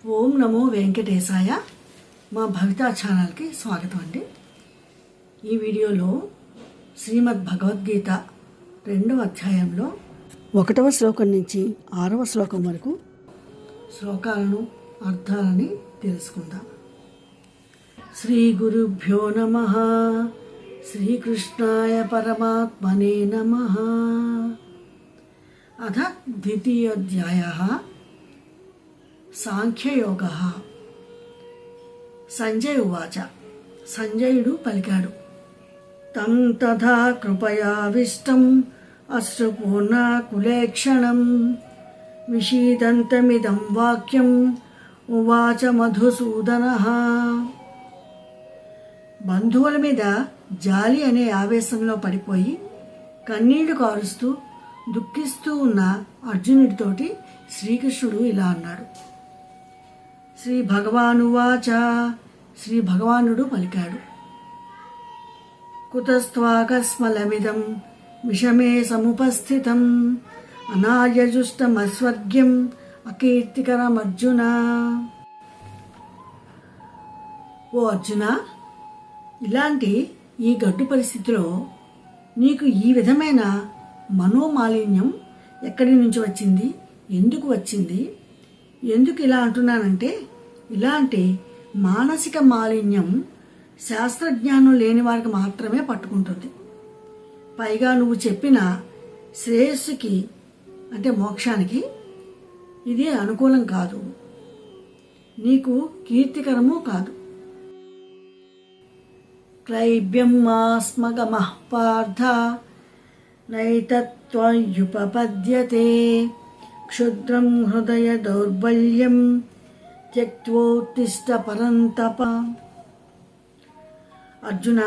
ఓం నమో వెంకటేశాయ. మా భవితా ఛానల్కి స్వాగతం అండి. ఈ వీడియోలో శ్రీమద్ భగవద్గీత 2వ అధ్యాయంలో 1వ శ్లోకం నుంచి 6వ శ్లోకం వరకు శ్లోకాలను అర్థాలని తెలుసుకుందాం. శ్రీ గురుభ్యో నమః. శ్రీకృష్ణాయ పరమాత్మనే నమః. అథ ద్వితీయోధ్యాయః సాంఖ్యయోగః. సంజయ్ ఉవాచ. సంజయుడు పలికాడు. తం తథా కృపయావిష్టం అశ్రుపూర్ణాకులేక్షణం విషీదంతమిదం వాక్యం ఉవాచ మధుసూదనః. బంధువుల మీద జాలి అనే ఆవేశంలో పడిపోయి కన్నీళ్లు కారుస్తూ దుఃఖిస్తూ ఉన్న అర్జునుడితోటి శ్రీకృష్ణుడు ఇలా అన్నాడు. శ్రీ భగవానువాచ. శ్రీ భగవానుడు పలికాడు. కుతస్త్వాకస్మలమిదం విషమే సముపస్థితం అనార్యజుష్టమస్వర్గ్యం అకీర్తికరమర్జున. ఓ అర్జున, ఇలాంటి ఈ గడ్డు పరిస్థితిలో నీకు ఈ విధమైన మనోమాలిన్యం ఎక్కడి నుంచి వచ్చింది, ఎందుకు వచ్చింది? ఎందుకు ఇలా అంటున్నానంటే, ఇలాంటి మానసిక మాలిన్యం శాస్త్రజ్ఞానం లేని వారికి మాత్రమే పట్టుకుంటుంది. పైగా నువ్వు చెప్పిన శ్రేయస్సుకి అంటే మోక్షానికి ఇది అనుకూలం కాదు, నీకు కీర్తికరము కాదు. క్లైబ్యం మాస్మగమః పార్థ నైతత్వయుపపద్యతే క్షుద్రం హృదయ దౌర్బల్యం త్యక్తోత్తిష్ట పరంతప. అర్జున,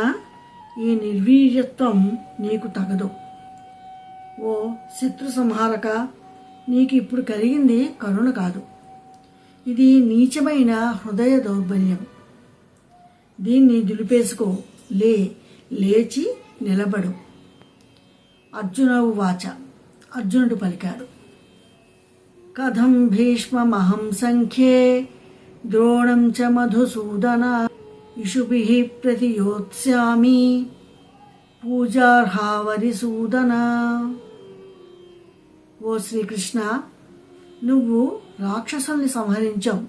ఈ నిర్వీర్యత్వం నీకు తగదు. ఓ శత్రు సంహారక, నీకు ఇప్పుడు కలిగింది కరుణ కాదు, ఇది నీచమైన హృదయ దౌర్బల్యం. దీన్ని దులిపేసుకో, లేచి నిలబడు. అర్జున ఉవాచ. అర్జునుడు పలికాడు. కథం భీష్మమహం సంఖ్యే ద్రోణం చ మధుసూదన ఇషుభిః ప్రతియోత్స్యామి పూజార్హావరిసూదన. ఓ శ్రీకృష్ణ, నువ్వు రాక్షసుల్ని సంహరించావు,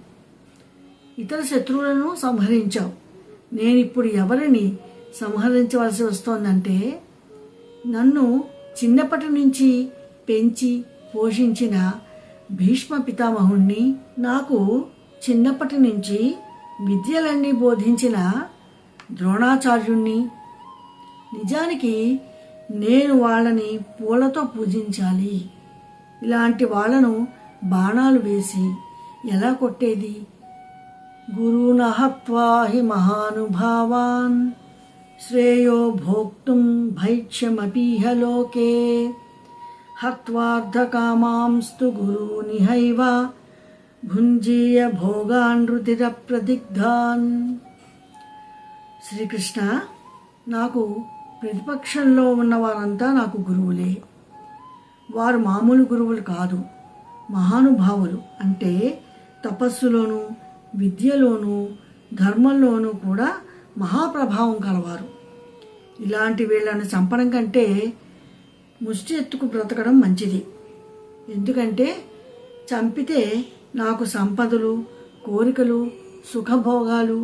ఇతర శత్రువులను సంహరించావు. నేనిప్పుడు ఎవరిని సంహరించవలసి వస్తోందంటే, నన్ను చిన్నప్పటి నుంచి పెంచి పోషించిన భీష్మ పితామహుణ్ణి, నాకు చిన్నప్పటి నుంచి విద్యలన్నీ బోధించిన ద్రోణాచార్యుణ్ణి. నిజానికి నేను వాళ్ళని పూలతో పూజించాలి. ఇలాంటి వాళ్లను బాణాలు వేసి ఎలా కొట్టేది? గురున హత్వా హి మహానుభావాన్ శ్రేయో భోక్తుం భైక్ష్యమపీహ లోకే హత్వార్థకామాంస్తు గురూనిహైవ భుంజీయ భోగాన్ రుధిర ప్రదిగ్ధాన్. శ్రీకృష్ణ, నాకు ప్రతిపక్షంలో ఉన్న వారంతా నాకు గురువులే. వారు మామూలు గురువులు కాదు, మహానుభావులు. అంటే తపస్సులోనూ విద్యలోనూ ధర్మంలోనూ కూడా మహాప్రభావం కలవారు. ఇలాంటి వీళ్ళను చంపడం కంటే ముష్టి ఎత్తుకు బ్రతకడం మంచిది. ఎందుకంటే చంపితే నాకు సంపదలు, కోరికలు, సుఖభోగాలు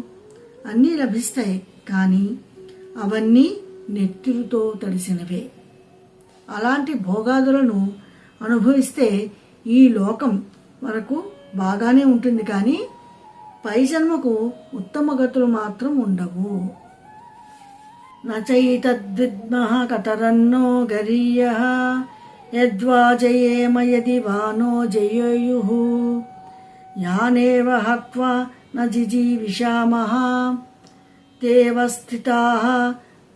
అన్నీ లభిస్తాయి. కానీ అవన్నీ నెత్తురుతో తడిసినవే. అలాంటి భోగాదులను అనుభవిస్తే ఈ లోకం వరకు బాగానే ఉంటుంది, కానీ పై జన్మకు ఉత్తమ గతులు మాత్రం ఉండవు. నచైతద్విద్మః కతరన్నో గరీయః యద్వా జయేమ యది వానో జయేయుః యానేవ హత్వా న జిజీవిషామః తేవ స్థితాః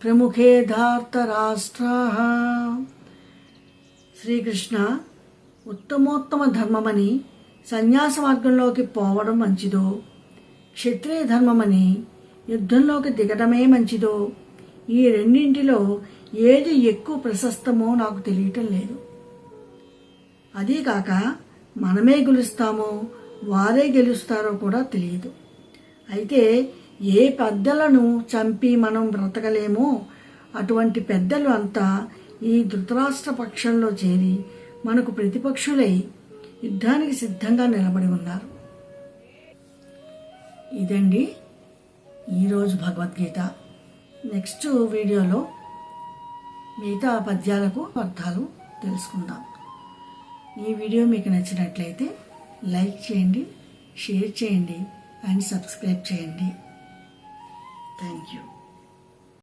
ప్రముఖే ధార్తరాష్ట్రాః. శ్రీకృష్ణ, ఉత్తమోత్తమ ధర్మమని సన్యాస మార్గంలోకి పోవడం మంచిదో, క్షత్రియ ధర్మమని యుద్ధంలోకి దిగడమే మంచిదో, ఈ రెండింటిలో ఏది ఎక్కువ ప్రశస్తమో నాకు తెలియటం లేదు. అదీకాక మనమే గెలుస్తామో వారే గెలుస్తారో కూడా తెలియదు. అయితే ఏ పెద్దలను చంపి మనం బ్రతకలేమో అటువంటి పెద్దలు అంతా ఈ ధృతరాష్ట్ర పక్షంలో చేరి మనకు ప్రతిపక్షులై యుద్ధానికి సిద్ధంగా నిలబడి ఉన్నారు. ఇదండి ఈరోజు భగవద్గీత. నెక్స్ట్ వీడియోలో మిగతా పద్యాలకు అర్థాలు తెలుసుకుందాం. ఈ వీడియో మీకు నచ్చినట్లయితే లైక్ చేయండి, షేర్ చేయండి అండ్ సబ్స్క్రైబ్ చేయండి. Thank you.